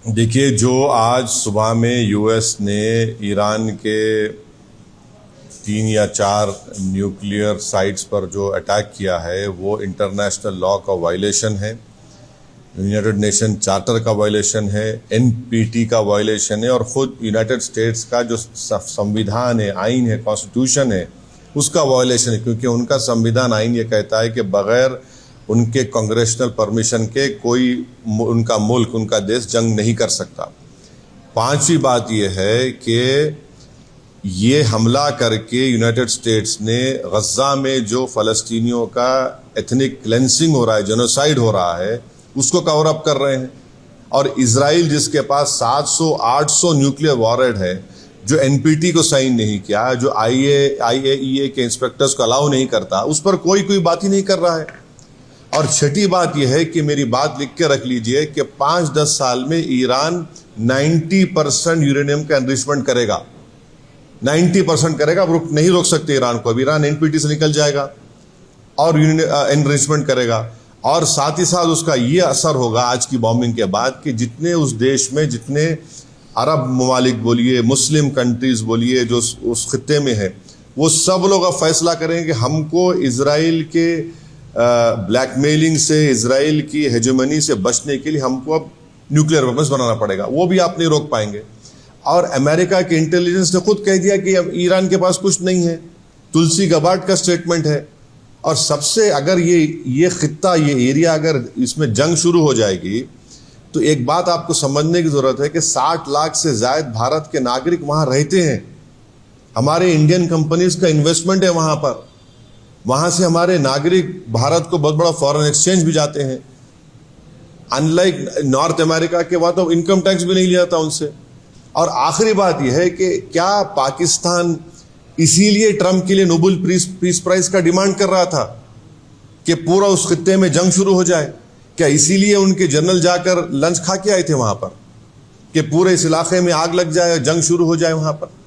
देखिए, जो आज सुबह में यूएस ने ईरान के 3 या 4 न्यूक्लियर साइट्स पर जो अटैक किया है वो इंटरनेशनल लॉ का वायलेशन है, यूनाइटेड नेशन चार्टर का वायलेशन है, एनपीटी का वायलेशन है और ख़ुद यूनाइटेड स्टेट्स का जो संविधान है, आइन है, कॉन्स्टिट्यूशन है, उसका वायलेशन है। क्योंकि उनका संविधान, आइन ये कहता है कि बग़ैर उनके कांग्रेशनल परमिशन के कोई उनका मुल्क, उनका देश जंग नहीं कर सकता। पांचवी बात यह है कि ये हमला करके यूनाइटेड स्टेट्स ने गज़ा में जो फ़लस्तीनियों का एथनिक क्लेंसिंग हो रहा है, जेनोसाइड हो रहा है, उसको कवर अप कर रहे हैं। और इजराइल जिसके पास 700-800 न्यूक्लियर वॉरहेड है, जो एनपीटी को साइन नहीं किया, जो आईएईए के इंस्पेक्टर्स को अलाउ नहीं करता, उस पर कोई बात ही नहीं कर रहा है। और छठी बात यह है कि मेरी बात लिख के रख लीजिए कि 5-10 साल में ईरान 90% यूरेनियम का एनरिचमेंट करेगा, 90% करेगा। अब नहीं रोक सकते ईरान को। अब ईरान एनपीटी से निकल जाएगा और एनरिचमेंट करेगा। और साथ ही साथ उसका ये असर होगा आज की बॉम्बिंग के बाद कि जितने उस देश में, जितने अरब ममालिक बोलिए, मुस्लिम कंट्रीज बोलिए, जो उस खित्ते में है, वो सब लोग अब फैसला करेंगे कि हमको इजराइल के ब्लैकमेलिंग से, इजराइल की हेजेमनी से बचने के लिए हमको अब न्यूक्लियर वेपन्स बनाना पड़ेगा। वो भी आप नहीं रोक पाएंगे। और अमेरिका के इंटेलिजेंस ने खुद कह दिया कि अब ईरान के पास कुछ नहीं है। तुलसी गबार्ड का स्टेटमेंट है। और सबसे, अगर ये खित्ता, ये एरिया, अगर इसमें जंग शुरू हो जाएगी तो एक बात आपको समझने की जरूरत है कि 60 लाख से ज्यादा भारत के नागरिक वहां रहते हैं। हमारे इंडियन कंपनीज का इन्वेस्टमेंट है वहां पर। वहां से हमारे नागरिक भारत को बहुत बड़ा फॉरेन एक्सचेंज भी जाते हैं। अनलाइक नॉर्थ अमेरिका के, वहां तो इनकम टैक्स भी नहीं लिया जाता उनसे। और आखिरी बात यह है कि क्या पाकिस्तान इसीलिए ट्रंप के लिए नोबेल पीस प्राइज का डिमांड कर रहा था कि पूरा उस खित्ते में जंग शुरू हो जाए? क्या इसीलिए उनके जनरल जाकर लंच खा के आए थे वहां पर कि पूरे इस इलाके में आग लग जाए, जंग शुरू हो जाए वहां पर?